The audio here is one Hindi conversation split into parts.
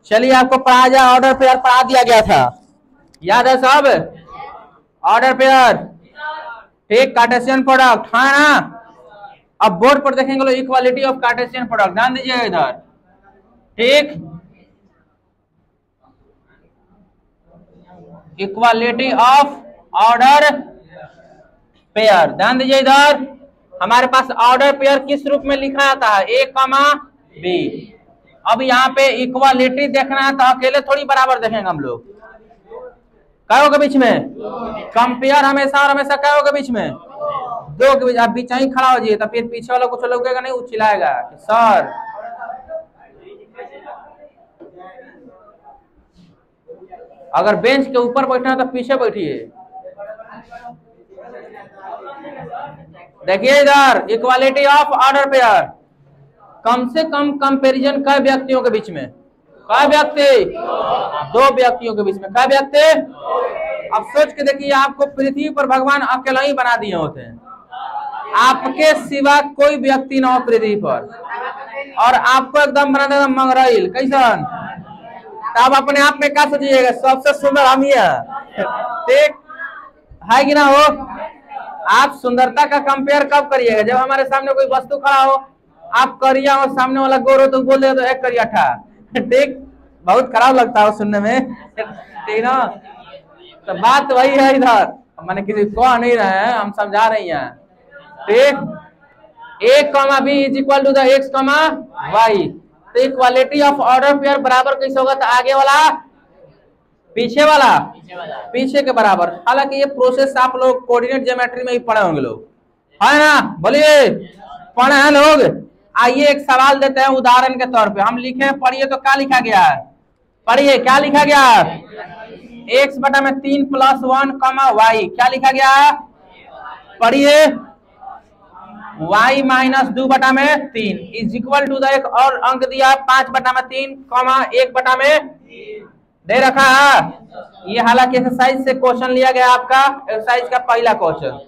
चलिए आपको पढ़ा जाए, ऑर्डर पेयर पढ़ा दिया गया था, याद है सब? ऑर्डर पेयर, ठीक, कार्टेशियन प्रोडक्ट, हाँ ना? अब बोर्ड पर देखेंगे लोग इक्वालिटी ऑफ कार्टेशियन प्रोडक्ट, ध्यान दीजिएगा इधर, ठीक, इक्वालिटी ऑफ ऑर्डर पेयर, ध्यान दीजिए इधर। हमारे पास ऑर्डर पेयर किस रूप में लिखा जाता है? ए कमा बी। अब यहाँ पे इक्वालिटी देखना है तो अकेले थोड़ी बराबर देखेंगे हम लोग, कयो के बीच में कंपेयर, हमेशा और हमेशा कयो के बीच में, दो के बीच। आप बीच ही खड़ा हो जाइए तो फिर पीछे वाला कुछ लगेगा नहीं, चिल्लाएगा सर। अगर बेंच के ऊपर बैठना है तो पीछे बैठिए। देखिए इधर इक्वालिटी ऑफ ऑर्डर पेयर, कम से कम कंपैरिजन कई व्यक्तियों के बीच में, कई व्यक्ति? दो व्यक्तियों के बीच में, कई व्यक्ति? अब सोच के देखिए, आपको पृथ्वी पर भगवान अकेला ही बना दिए होते हैं, आपके सिवा कोई व्यक्ति ना हो पृथ्वी पर, और आपको एकदम बना देगा मंगराइल, कैसन? तब अपने आप में क्या सोचिएगा? सबसे सुंदर हम ही है, ठीक है कि ना हो? आप सुंदरता का कंपेयर कब करिएगा? जब हमारे सामने कोई वस्तु खड़ा हो, आप करिया हो, सामने वाला गोर हो तो बोल दे तो एक करिया था, ठीक, बहुत खराब लगता है सुनने में, ठीक ना? तो बात वही है इधर, मैंने किसी को नहीं रहे हैं, हम समझा रही हैं, ठीक। A comma b is equal to the x comma y. तो इक्वालिटी ऑफ ऑर्डर पेयर बराबर कैसे होगा? तो आगे वाला पीछे वाला पीछे के बराबर। हालांकि ये प्रोसेस आप लोग कोऑर्डिनेट ज्योमेट्री में ही पढ़े होंगे लोग, है ना? बोलिए, पढ़े हैं लोग? आइए एक सवाल देते हैं उदाहरण के तौर पे, हम लिखे, पढ़िए तो क्या लिखा गया है? पढ़िए क्या लिखा गया है? एक्स बटा में 3 प्लस 1 कमा वाई, क्या लिखा गया है? पढ़िए, y माइनस 2 बटा में 3 इज इक्वल टू द, एक और अंक दिया 5 बटा में 3 कमा 1 बटा में दे रखा है। ये हालांकि एक्सरसाइज से क्वेश्चन लिया गया, आपका एक्सरसाइज का पहला क्वेश्चन।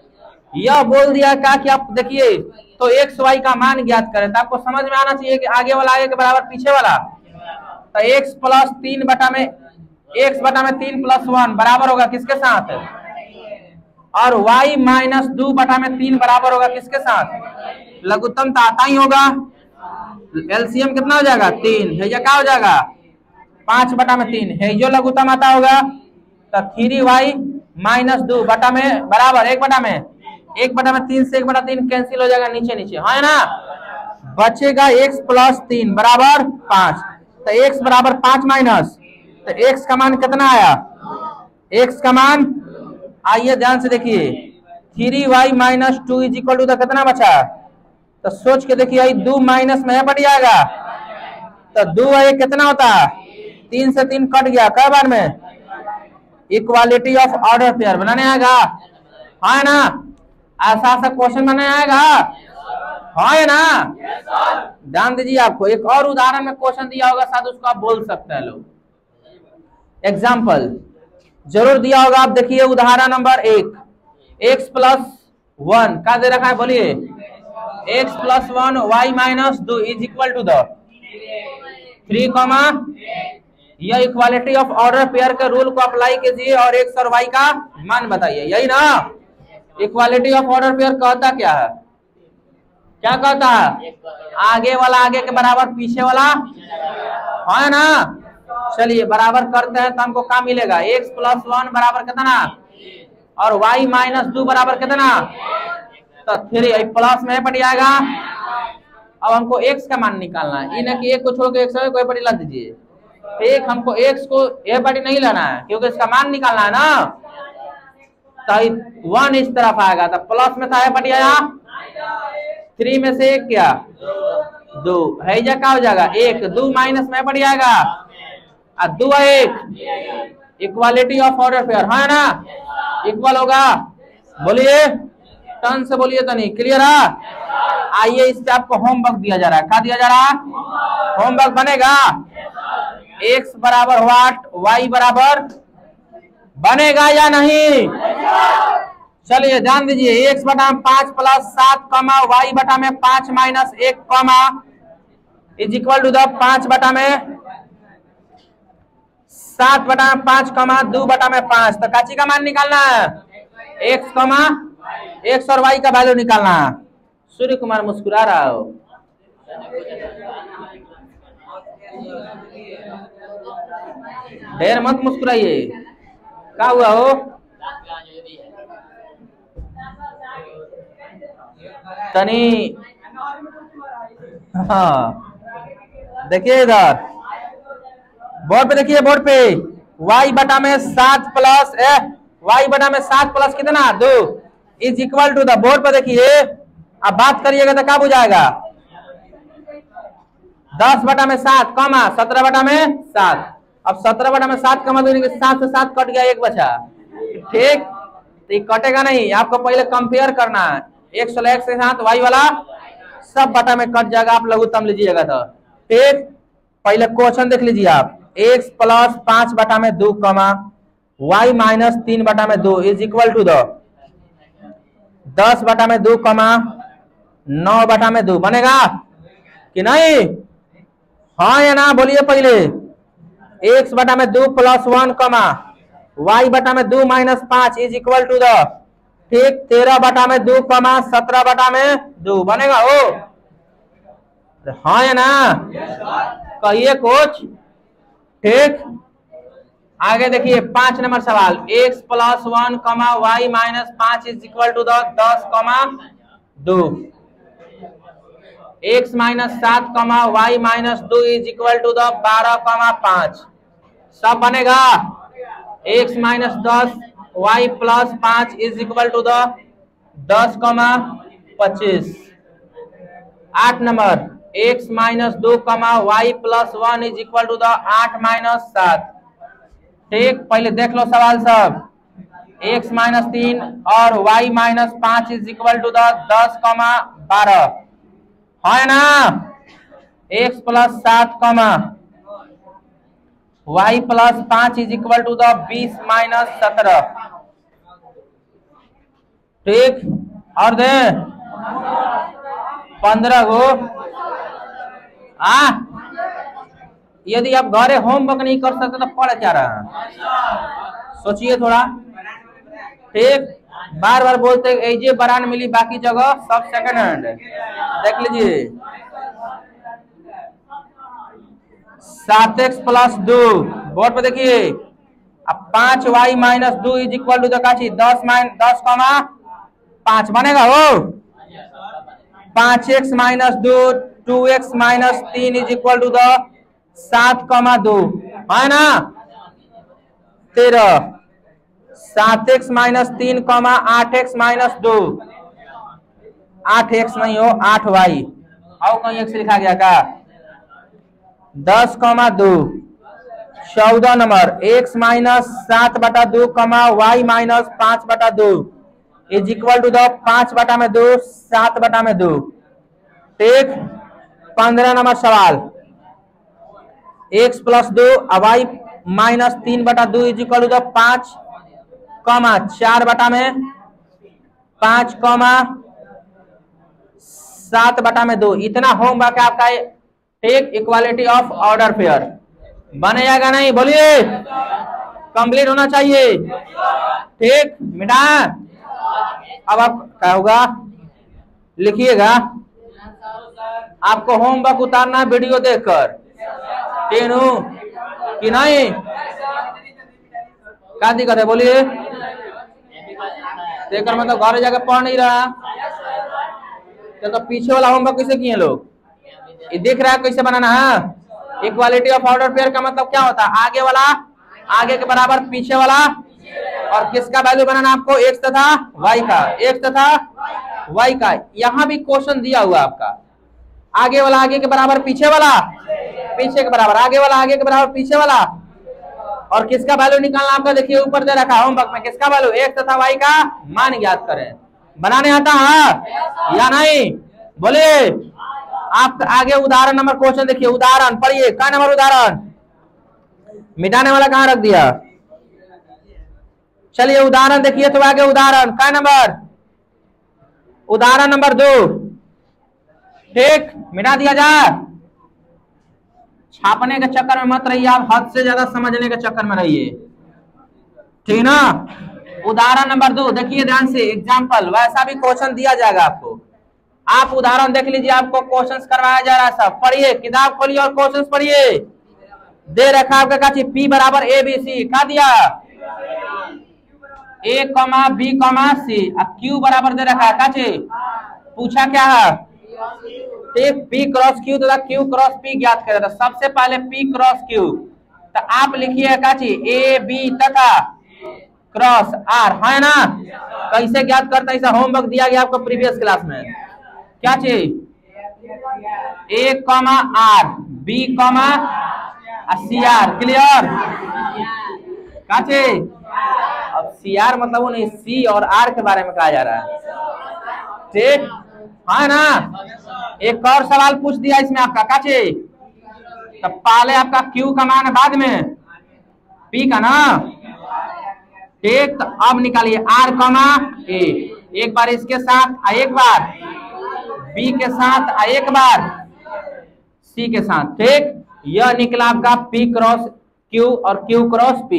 यह बोल दिया क्या कि आप देखिए तो एक्स वाई का मान ज्ञात करें, तो आपको समझ में आना चाहिए कि आगे वाला आगे के बराबर पीछे वाला। तो एक्स प्लस 3 बटा में, एक्स बटा में 3 प्लस 1 बराबर होगा किसके साथ? और y माइनस 2 बटा में 3 बराबर होगा किसके साथ? लघुत्तम तो आता ही होगा, एलसीएम कितना हो जाएगा? 3 है, क्या हो जाएगा? 5 बटा में 3 है, जो लघुत्तम आता होगा। तो 3y माइनस 2 बटा में बराबर 1 बटा में 1 बटा में 3 से 1 बटा 3 कैंसिल हो जाएगा नीचे नीचे, है ना? बचेगा x प्लस 3 बराबर 5। तो x बराबर 5 माइनस, तो x का मान कितना आया? x का मान, आइए ध्यान से देखिए, 3y minus 2 is equal to the कितना बचा? तो सोच के देखिए, 2 माइनस में बढ़ जाएगा, तो 2y कितना होता? 3 से 3 कट गया, कई बार में? इक्वालिटी ऑफ ऑर्डर पेयर बनाने आएगा, है ना? ऐसा ऐसा क्वेश्चन बनाने आएगा, है ना? ध्यान दीजिए, आपको एक और उदाहरण में क्वेश्चन दिया होगा, शायद उसको आप बोल सकते हैं लोग, एग्जाम्पल जरूर दिया होगा। आप देखिए उदाहरण नंबर 1, x प्लस 1 क्या दे रखा है? बोलिए, x plus 1 y minus 2 is equal to the 3 comma, यह इक्वालिटी ऑफ ऑर्डर पेयर के रूल को अप्लाई कीजिए और x और y का मान बताइए, यही ना? इक्वालिटी ऑफ ऑर्डर पेयर कहता क्या है? क्या कहता है? आगे वाला आगे के बराबर पीछे वाला, है ना? चलिए बराबर करते हैं तो हमको क्या मिलेगा? x प्लस 1 बराबर कितना और y माइनस 2 बराबर कितना? तो 3 प्लस में पड़ जाएगा। अब हमको x का मान निकालना है, इन्हें कि एक को छोड़ के x कोई पड़ी ला दीजिए, ठीक। हमको x को ए पड़ी नहीं लेना है क्योंकि इसका मान निकालना है ना। तो 1 इस तरफ आएगा, तो प्लस में था ए पड़ी आया, 3 में से 1 क्या? 2 है, क्या हो जाएगा? 1, 2 माइनस में पड़ जाएगा, 2 1 इक्वालिटी ऑफ ऑर्डर पेयर, है ना? इक्वल होगा, बोलिए टर्न से बोलिए तो नहीं, क्लियर है? आइए इस पे आपको होमवर्क दिया जा रहा है, क्या दिया जा रहा है? होमवर्क बनेगा, x बराबर व्हाट, y बराबर बनेगा या नहीं? चलिए ध्यान दीजिए, x बटा में 5 प्लस 7 कमा y बटा में 5 माइनस 1 कमा इज इक्वल टू द 7/5 कमा 2/5। तो काची का मान निकालना है? एक्स कमा एक्स और वाई का वैल्यू निकालना है। सूर्य कुमार मुस्कुरा रहा हो। ढेर मत मुस्कुराइए। क्या हुआ हो? तनी हाँ देखिए इधर बोर्ड पे, देखिए बोर्ड पे y बटा में 7 प्लस y बटा में 7 प्लस कितना 2 is equal to the, board पे देखिए। अब बात करिएगा तो क्या बुझाएगा? 10/7 कमा 17/7। अब 17/7 कमा 7 से 7 कट गया, एक बचा। ठीक, तो ये कटेगा नहीं, आपको पहले कंपेयर करना है। x के साथ y वाला सब बटा में कट जाएगा, आप लघुत्तम लीजिएगा तो। ठीक, पहले क्वेश्चन देख लीजिए आप। x plus 5/2 comma y minus 3/2 is equal to the 10/2 comma 9/2 बनेगा कि नहीं? हाँ या ना बोलिए पहले। x/2 plus 1 comma y/2 minus 5 is equal to the, ठीक, 13/2 कमा 17/2 बनेगा हो। हाँ या ना? कहिए कुछ। ठीक, आगे देखिए 5 नंबर सवाल। x plus 1 comma y minus 5 is equal to the 10,2। x minus 7 comma y minus 2 is equal to the 12,5। सब बनेगा। x minus 10 y plus 5 is equal to the 10,25। 8 number x minus 2 comma y plus 1 is equal to the 8 minus 7। ठीक, पहले देख लो सवाल सब। x माइनस 3 और y minus 5 is equal to the 10,12। है ना? x plus 7 comma y plus 5 is equal to the 20 minus 17। ठीक, और दे 15 गो। यदि आप घरे होमवर्क नहीं कर सकते तो पढ़ क्या रहा है? सोचिए थोड़ा। ठीक, बार बार बोलते एजे बरान मिली, बाकी जगह सब सेकंड हैंड। देख लीजिए 7x प्लस 2, बोर्ड पे देखिए। अब 5y minus 2 is equal to 10,5 बनेगा हो। 5x minus 2 2x minus 3 is equal to 7,2 है ना? 13 7x माइनस 3 कमा 8x माइनस 2, 8x नहीं हो 8y। और कहीं x लिखा गया का? 10,2। 14 number x minus 7/2 comma y minus 5/2 is equal to 5/2 7/2। ठीक, 15 नंबर सवाल। x plus 2 y minus 3/2 is equal to 5 comma 4/5 कमा 7/2। इतना होमवर्क आपका। ठीक, इक्वालिटी ऑफ ऑर्डर पेयर बनेगा नहीं? बोलिए, कंप्लीट होना चाहिए। ठीक, मिटा। अब आप क्या होगा लिखिएगा। आपको होमवर्क उतारना वीडियो देखकर, तीनों कि नहीं? क्या दिक्कत है बोलिए? देखकर मतलब घर जाकर पढ़ नहीं रहा तो पीछे वाला होमवर्क कैसे किए लोग? ये देख रहा है कैसे बनाना है। इक्वालिटी ऑफ ऑर्डर पेयर का मतलब क्या होता है? आगे वाला आगे के बराबर पीछे वाला, और किसका वैल्यू बनाना आपको? x तथा y का, x तथा y का। यहाँ भी क्वेश्चन दिया हुआ आपका। आगे वाला आगे के बराबर पीछे वाला, पीछे के बराबर आगे वाला, आगे के बराबर पीछे वाला, और किसका वैल्यू निकालना आपका? देखिए ऊपर दे रखा होमवर्क में। किसका वैल्यू? x तथा y का मान ज्ञात करें। बनाने आता है या नहीं? बोलिए। आप आगे उदाहरण नंबर क्वेश्चन देखिए। उदाहरण पढ़िए। क्या नंबर उदाहरण? मिटाने वाला कहां रख दिया? चलिए उदाहरण देखिए तो आगे उदाहरण क्या नंबर? उदाहरण नंबर 2। ठीक, मिटा दिया जाए। छापने के चक्कर में मत रहिए, आप हद से ज्यादा समझने के चक्कर में रहिए, ठीक ना। उदाहरण नंबर 2 देखिए ध्यान से, एग्जाम्पल, वैसा भी क्वेश्चन दिया जाएगा आपको, आप उदाहरण देख लीजिए, आपको क्वेश्चंस करवाया जा रहा है, सब पढ़िए, किताब खोलिए और क्वेश्चंस पढ़िए। दे रखा आपका का चीज P बराबर ABC, क्या दिया A, B, C, अब Q बराबर दे रखा है, क्या चीज पूछा क्या है, P क्रॉस Q तथा Q क्रॉस P ज्ञात करें। तो सबसे पहले P क्रॉस Q, तो आप लिखिए क्या चीज A, B तथा क्रॉस R, है ना। कैसे ज्ञात करता है, ऐसा होमवर्क दिया गया आपको प्रीवियस क्लास में, क्या चीज A, R, B, CR, clear, क्या चीज। अब CR मतलब वो नहीं, C और R के बारे में कहा जा रहा है, ठीक है ना। एक और सवाल पूछ दिया इसमें आपका, क्या चीज, तब पहले आपका Q का मान है, बाद में P का ना, ठीक। तो अब निकालिए R, A, एक बार इसके साथ, एक बार B के साथ, एक बार C के साथ, ठीक। यह निकला आपका P क्रॉस Q और Q क्रॉस P।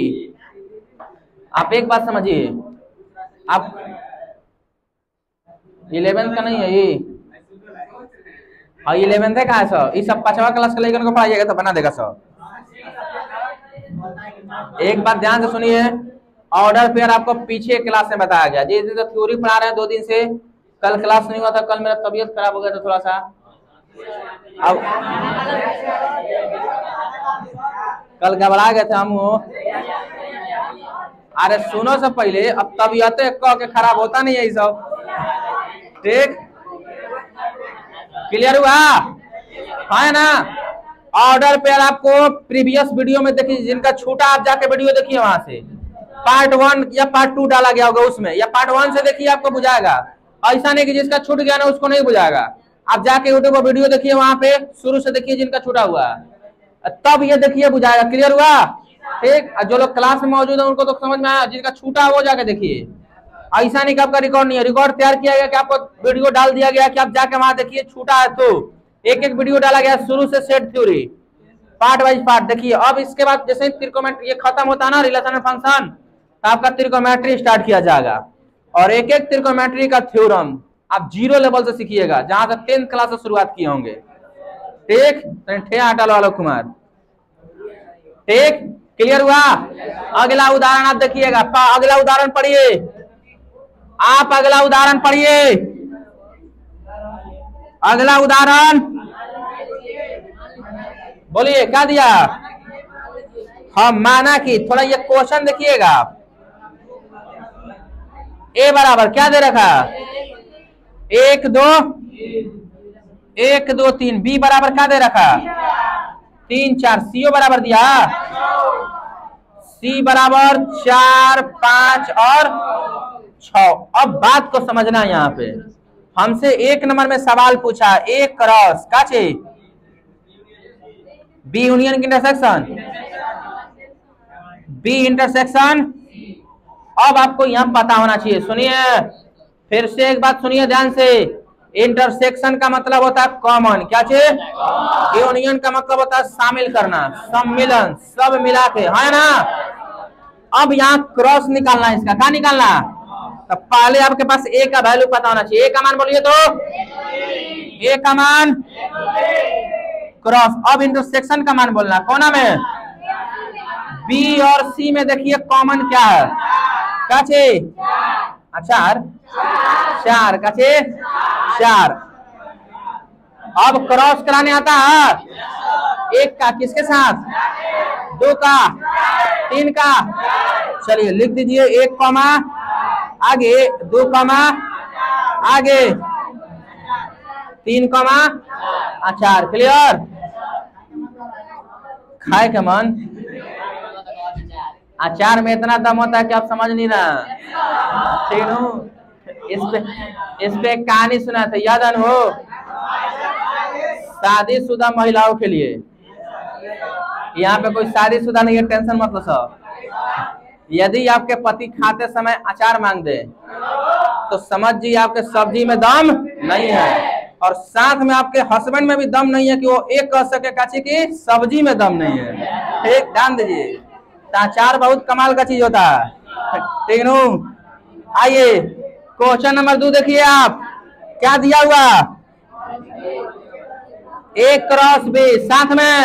आप एक बात समझिए, आप 11th का नहीं है ये, हाँ 11th है कहा है सर, ये सब 5वां क्लास का लेकर को पढ़ाइएगा तो बना देगा सर। एक बात ध्यान से सुनिए, ऑर्डर पेयर आपको पीछे क्लास में बताया गया, जिस दिन तो थ्योरी पढ़ा रहे हैं 2 दिन से, कल क्लास नहीं हुआ था, कल मेरा तबीयत खराब हो गया था थोड़ा सा। अब कल घबरा गए थे हम, अरे सुनो से पहले, अब तबीयत कह के खराब होता नहीं है सब, ठीक, क्लियर हुआ है ना। ऑर्डर पेयर आपको प्रीवियस वीडियो में देखिए, जिनका छूटा आप जाके वीडियो देखिए, वहां से पार्ट 1 या पार्ट 2 डाला गया होगा उसमें, या पार्ट 1 से देखिए आपको बुझाएगा। ऐसा नहीं कि जिसका छूट गया ना उसको नहीं बुझाएगा, आप जाके यूट्यूब पर वीडियो देखिए, वहां पे शुरू से देखिए जिनका छूटा हुआ है, तब ये देखिए बुझाएगा, क्लियर हुआ, ठीक। जो लोग क्लास में मौजूद है उनको तो समझ में आया, जिनका छूटा है वो जाके देखिए। ऐसा नहीं कि आपका रिकॉर्ड नहीं है, रिकॉर्ड तैयार किया गया कि आपको वीडियो डाल दिया गया कि आप जाके वहां देखिए, छूटा है तो एक एक वीडियो डाला गया शुरू से, set theory part wise part देखिए। अब इसके बाद जैसे त्रिकोणमिति ये खत्म होता है ना, रिलेशन एंड फंक्शन, तो आपका त्रिकोणमिति स्टार्ट किया जाएगा, और एक एक त्रिकोणमिति का थ्योरम आप 0 लेवल से सीखिएगा, जहां से 10th क्लास से शुरुआत किए होंगे, ठीक। ठे आटल वाला कुमार, ठीक, क्लियर हुआ। अगला उदाहरण आप देखिएगा, अगला उदाहरण पढ़िए आप, अगला उदाहरण पढ़िए, अगला उदाहरण बोलिए, क्या दिया, हम माना कि, थोड़ा ये क्वेश्चन देखिएगा, A बराबर क्या दे रखा, 1 2 3, B बराबर क्या दे रखा, 3 4, CO बराबर दिया, C बराबर 4 5 और 6। अब बात को समझना, यहाँ पे हमसे 1 नंबर में सवाल पूछा, A क्रॉस क्या चाहिए, B union intersection, B intersection. अब आपको यहाँ पता होना चाहिए, सुनिए फिर से एक बात सुनिए ध्यान से, इंटरसेक्शन का मतलब होता है कॉमन, क्या चीज, यूनियन का मतलब होता है शामिल करना, सम्मिलन, सब मिला के, है ना। अब यहाँ क्रॉस निकालना है, इसका क्या निकालना, तो पहले आपके पास A का वैल्यू पता होना चाहिए, A का मान बोलिए तो, A का मान क्रॉस। अब इंटरसेक्शन का मान बोलना, कौन में, B और C में देखिए कॉमन क्या है, क्या चीज, 4 क्या चीज 4। अब क्रॉस कराने आता है, 1 का किसके साथ, 2 का, 3 का, चलिए लिख दीजिए, 1 कॉमा आगे, 2 कॉमा आगे, 3 कॉमा 4, क्लियर। खाए के मन, अचार में इतना दम होता है कि आप समझ नहीं रहा, ठीक हो। इस पे कहानी सुना था, याद है वो, शादीशुदा महिलाओं के लिए। यहाँ पे कोई शादीशुदा नहीं है, टेंशन मत लो सब। यदि आपके पति खाते समय अचार मांग दे तो समझ जी आपके सब्जी में दम नहीं है, और साथ में आपके हस्बैंड में भी दम नहीं है कि वो एक कह सके काची की सब्जी में दम नहीं है। ठीक, ध्यान दीजिए, अचार बहुत कमाल का चीज होता है। ठीक नो, आइए क्वेश्चन नंबर 2 देखिए आप, क्या दिया हुआ, A क्रॉस B, साथ में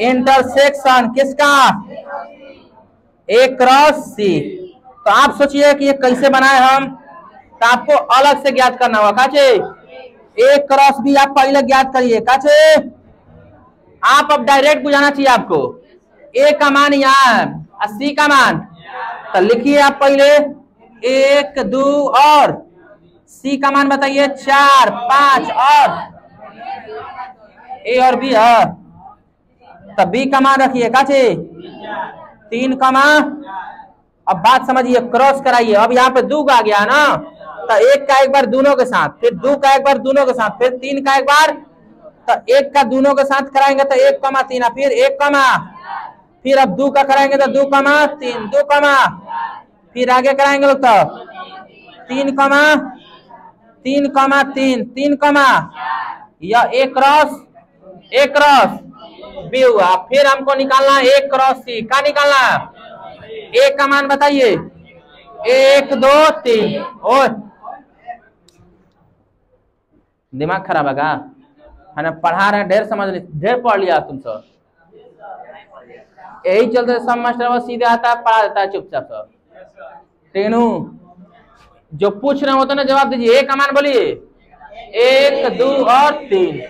इंटरसेक्शन किसका, A क्रॉस C। तो आप सोचिए कि ये कैसे बनाए हम, तो आपको अलग से ज्ञात करना होगा। काचे A क्रॉस B आप पहले ज्ञात करिए। काचे आप अब डायरेक्ट बुझाना चाहिए आपको, A का मान यहाँ और C का मान, तो लिखिए आप पहले 1 2 और C का मान बताइए 4 5 और A और B है, तब B का मान रखिए काचे 3 का मान। अब बात समझिए, क्रॉस कराइए। अब यहाँ पे 2 का आ गया ना, तो 1 का एक बार दोनों के साथ, फिर 2 का एक बार दोनों के साथ, फिर 3 का एक बार, तो 1 का दोनों के साथ कराएंगे तो 1 कमा 3, फिर 1 कमा, फिर अब 2 का कराएंगे तो 2 कमा 3 2 कमा, फिर आगे कराएंगे लोग तो 3 कमा 3 कमा 3 3 कमा, या A क्रॉस B हुआ। फिर हमको निकालना है A क्रॉस C। क्या निकालना है, A का मान बताइए 1 2 3। और दिमाग खराब है का, है ना, पढ़ा रहे हैं ढेर समझ नहीं, ढेर पढ़ लिया तुम सब, यही चलते सब मास्टर सीधे आता है पढ़ा देता है चुपचाप सब। टेनू जो पूछ रहे होते ना जवाब दीजिए। A का मान बोलिए 1 2 और 3,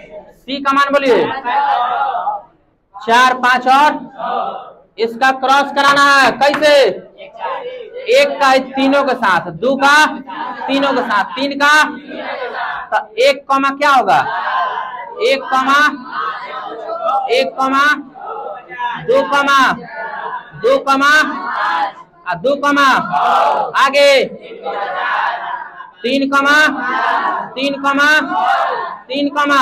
C का मान बोलिए 4 5 और इसका क्रॉस कराना है कैसे, 1 का तीनों के साथ, 2 का तीनों के साथ, 3 का, तो 1 कमा क्या होगा 1 कमा 1 कमा 2 कमा 2 कमा 2 कमा, आगे 3 कमा 3 कमा 3 कमा,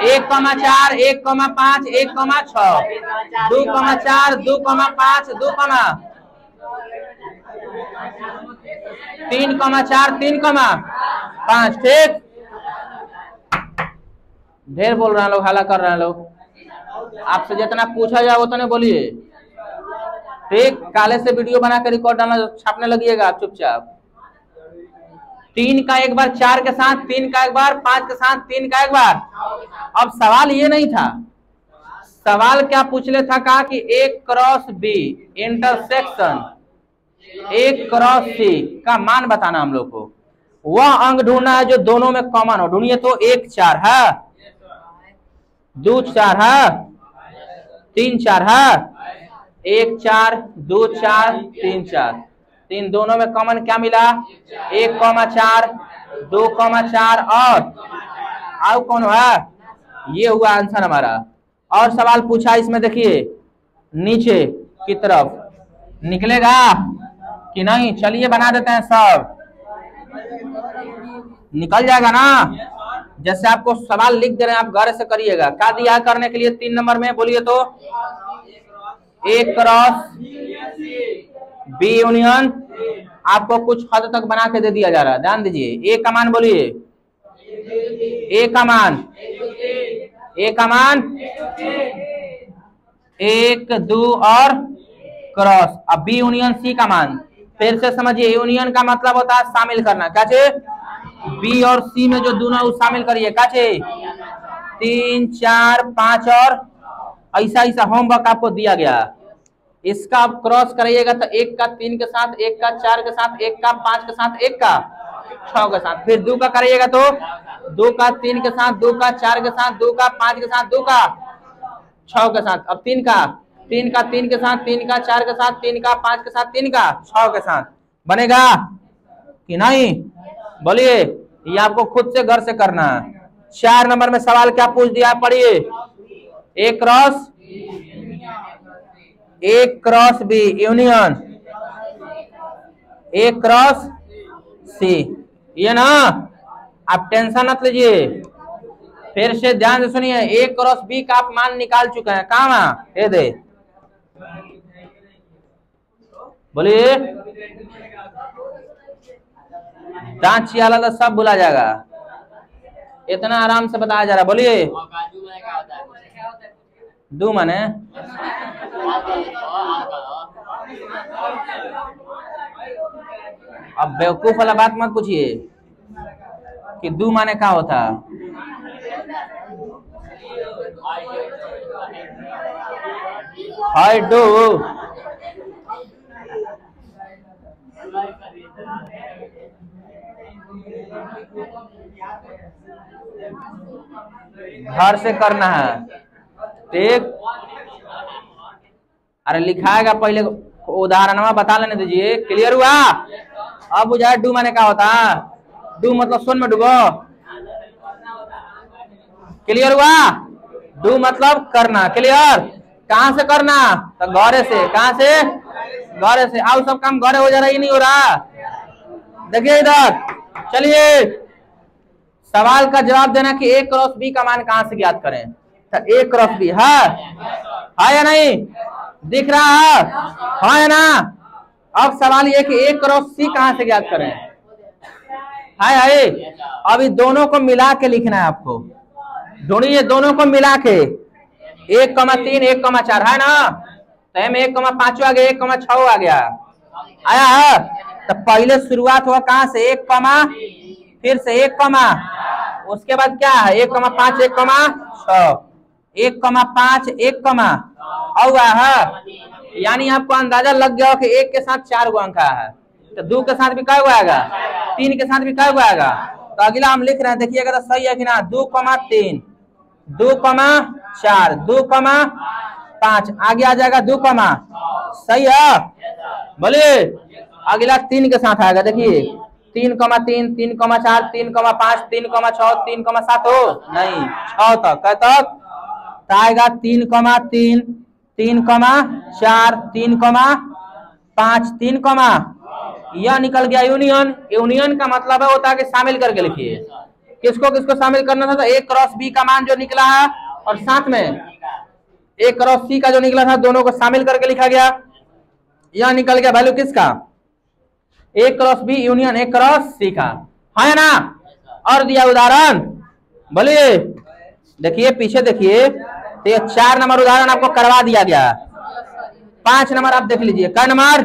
1 कमा 4 1 कमा 5 1 कमा 6 2 कमा 4 2 कमा 5 2 कमा 3 कमा 4 3 कमा 5। ठीक, ढेर बोल रहे हैं लोग, हाला कर रहे हैं लोग, आपसे जितना पूछा जाए उतने बोलिए। ठीक, काले से वीडियो बना कर रिकॉर्ड डालना छापने लगिएगा आप चुपचाप। 3 का एक बार 4 के साथ, 3 का एक बार 5 के साथ, 3 का एक बार। अब सवाल ये नहीं था, सवाल क्या पूछ ले था, कहा कि A cross B intersection A cross C का मान बताना हम लोग को। वह अंक ढूंढना है जो दोनों में कॉमन हो। ढूंढिए तो 1 4 है, 2 4 है, 3 4 है, 1 4 2 4 3 4, 3 दोनों में कॉमन क्या मिला 1 4 2 4 और कौन है, ये हुआ आंसर हमारा। और सवाल पूछा इसमें देखिए नीचे की तरफ निकलेगा कि नहीं, चलिए बना देते हैं, सब निकल जाएगा ना। जैसे आपको सवाल लिख दे रहे हैं आप घर से करिएगा। क्या दिया करने के लिए 3 नंबर में बोलिए तो A क्रॉस B यूनियन, आपको कुछ हद तक बना के दे दिया जा रहा है। ध्यान दीजिए, A का मान बोलिए, A का मान 1 2 और क्रॉस, अब B यूनियन C का मान। फिर से समझिए, यूनियन का मतलब होता है शामिल करना। काचे B और C में जो दोनों शामिल करिए, काचे 3 4 5 और ऐसा ऐसा होमवर्क आपको दिया गया। इसका आप क्रॉस कराइएगा तो 1 का 3 के साथ, 1 का 4 के साथ, 1 का 5 के साथ, 1 का 6 के साथ, फिर 2 का कराइएगा तो 2 का 3 के साथ, 2 का 4 के साथ, 2 का 5 के साथ, 2 का 6 के साथ, अब 3 का 3 के साथ, 3 का 4 के साथ, 3 का 5 के साथ, 3 का 6 के साथ। बनेगा कि नहीं बोलिए, ये आपको खुद से घर से करना है। 4 नंबर में सवाल क्या पूछ दिया, पढ़िए, A cross B union A cross C, ये ना, आप टेंशन मत लीजिए, फिर से ध्यान से सुनिए, ए क्रॉस बी का आप मान निकाल चुके हैं। कहाँ ये दे बोलिए, दांत चियाला तो सब भुला जाएगा, इतना आराम से बताया जा रहा। बोलिए दू माने अब बेवकूफ वाला बात मत पूछिए कि दू माने क्या होता। हाय डू घर से करना है, ठीक। अरे लिखाएगा पहले, उदाहरण बता लेने दीजिए। क्लियर हुआ? अब बुझाए डू माने क्या होता है। डू मतलब सुन में डूबो। क्लियर हुआ? डू मतलब करना। क्लियर? कहां से करना? तो घरे से। कहां से? घरे से। आओ सब काम घरे हो जा रहा, ही नहीं हो रहा। देखिए इधर, चलिए सवाल का जवाब देना कि ए क्रॉस बी का मान कहां से ज्ञात करें। तो ए क्रॉस बी है या नहीं? दिख रहा है? हाँ या ना? अब सवाल ये कि ए क्रॉस सी कहां से ज्ञात करें। है अभी दोनों को मिला के लिखना है आपको। ढूंढिए दोनों को मिला के, 1,3 1,4 है ना? तो एम 1,5 आ गया, 1,6 आ गया। आया है? तो पहले शुरुआत हुआ कहां से? 1, फिर से 1, उसके बाद क्या है? 1,5 1,6 1,5 1, हुआ है। यानी आपको अंदाजा लग गया कि 1 के साथ 4 गो अंक है, तो 2 के साथ भी क्या हुआ आएगा, 3 के साथ भी क्या हुआ आएगा। तो अगला हम लिख रहे हैं, देखिएगा तो सही है कि ना। 2,3 2,4 2,5 आगे आ जाएगा 2, सही है। बोलिए अगला 3 के साथ आएगा। देखिए 3,3 3,4 3,5 3,6 3,7 हो नहीं 6 तक। कब तक आएगा? 3,3 3,4 3,5 3, यह निकल गया यूनियन। यूनियन का मतलब है होता है कि शामिल करके लिखिए। किसको किसको शामिल करना था? तो ए क्रॉस बी का मान जो निकला है और साथ में ए क्रॉस सी का जो निकला था, दोनों को शामिल करके लिखा गया। यह निकल गया वैल्यू किसका? A cross B union A cross C का, है ना? और दिया उदाहरण, बोलिए। देखिए पीछे देखिए, तो ये 4 नंबर उदाहरण आपको करवा दिया गया। 5 नंबर आप देख लीजिए। क्या नंबर?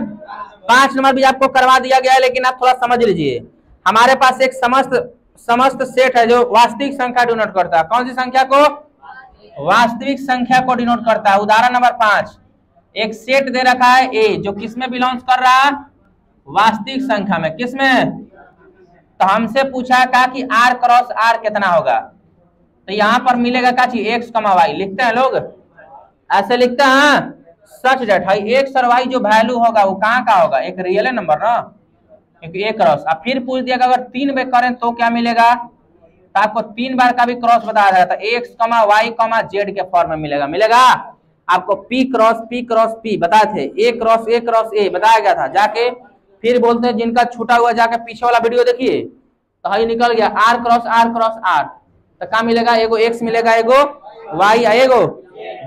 5 नंबर भी आपको करवा दिया गया है, लेकिन आप थोड़ा समझ लीजिए। हमारे पास एक समस्त सेट है जो वास्तविक संख्या डिनोट करता है। कौन सी संख्या को? वास्तविक संख्या को डिनोट करता है। उदाहरण नंबर 5, एक सेट दे रखा है ए, जो किसमें बिलोंग्स कर रहा है? वास्तविक संख्या में। किसमें? तो हमसे पूछा का कि आर क्रॉस आर कितना होगा। तो यहाँ पर मिलेगा क्या चीज? X, y. लिखते हैं लोग, ऐसे लिखते हैं। सच डेट है एक्स और वाई जो वैल्यू होगा वो कहाँ का होगा? एक रियल नंबर ना, क्योंकि एक क्रॉस। अब फिर पूछ दिया अगर 3 बार करें तो क्या मिलेगा? तो आपको 3 बार का भी क्रॉस बताया जाता है। एक्स, वाई, जेड के फॉर्म में मिलेगा। आपको पी क्रॉस पी बताए थे, ए क्रॉस ए बताया गया था। जाके फिर बोलते हैं जिनका छूटा हुआ, जाके पीछे वाला वीडियो देखिए, तो हई निकल गया आर क्रॉस आर। तो क्या मिलेगा? एगो एक्स मिलेगा, एगो वाई, एगो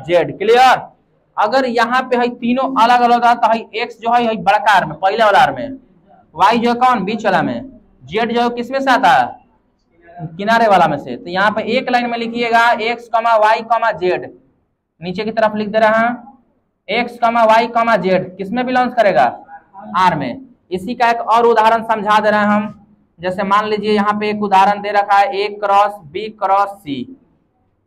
जेड। क्लियर? अगर यहाँ पे है तीनों अलग अलग था, तो है एक्स जो है बड़का आर में, पहले वाला आर में, वाई जो है कौन? बीच वाला में, जेड जो है किसमें से आता है? किनारे वाला में से। तो यहाँ पे एक लाइन में लिखिएगा एक्स, वाई, जेड। नीचे की तरफ लिख दे रहा है एक्स, वाई, जेड किसमें बिलोंग्स करेगा? आर में। इसी का एक और उदाहरण समझा दे रहे हैं हम। जैसे मान लीजिए यहाँ पे एक उदाहरण दे रखा है ए क्रॉस बी क्रॉस सी।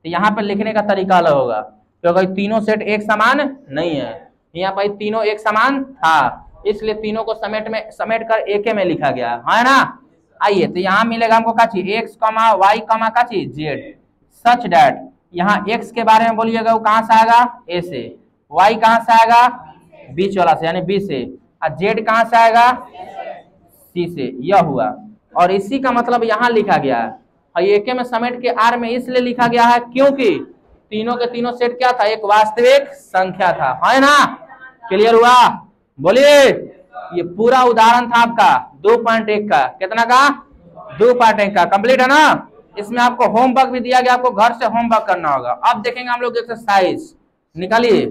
तो यहाँ पे लिखने का तरीका अलग होगा, क्योंकि तीनों सेट एक समान नहीं है। यहाँ पर तीनों एक समान था, इसलिए तीनों को समेट कर एक में लिखा गया है ना। आइए, तो यहाँ मिलेगा हमको क्या चीज? एक्स, वाई, का चीज जेड। सच डैट यहाँ एक्स के बारे में बोलिएगा वो कहाँ से आएगा? ए से। वाई कहाँ से आएगा? बीच वाला से, यानी बी से। और जेड कहाँ से आएगा? सी से। यह हुआ, और इसी का मतलब यहाँ लिखा गया है। एक में समेट के आर में इसलिए लिखा गया है क्योंकि तीनों के तीनों सेट क्या था? एक वास्तविक संख्या था, है ना। क्लियर हुआ? बोलिए। ये पूरा उदाहरण था आपका 2.1 का। कितना का? 2.1 का। कंप्लीट है ना। इसमें आपको होमवर्क भी दिया गया, आपको घर से होमवर्क करना होगा। अब देखेंगे हम लोग एक्सरसाइज, निकालिए।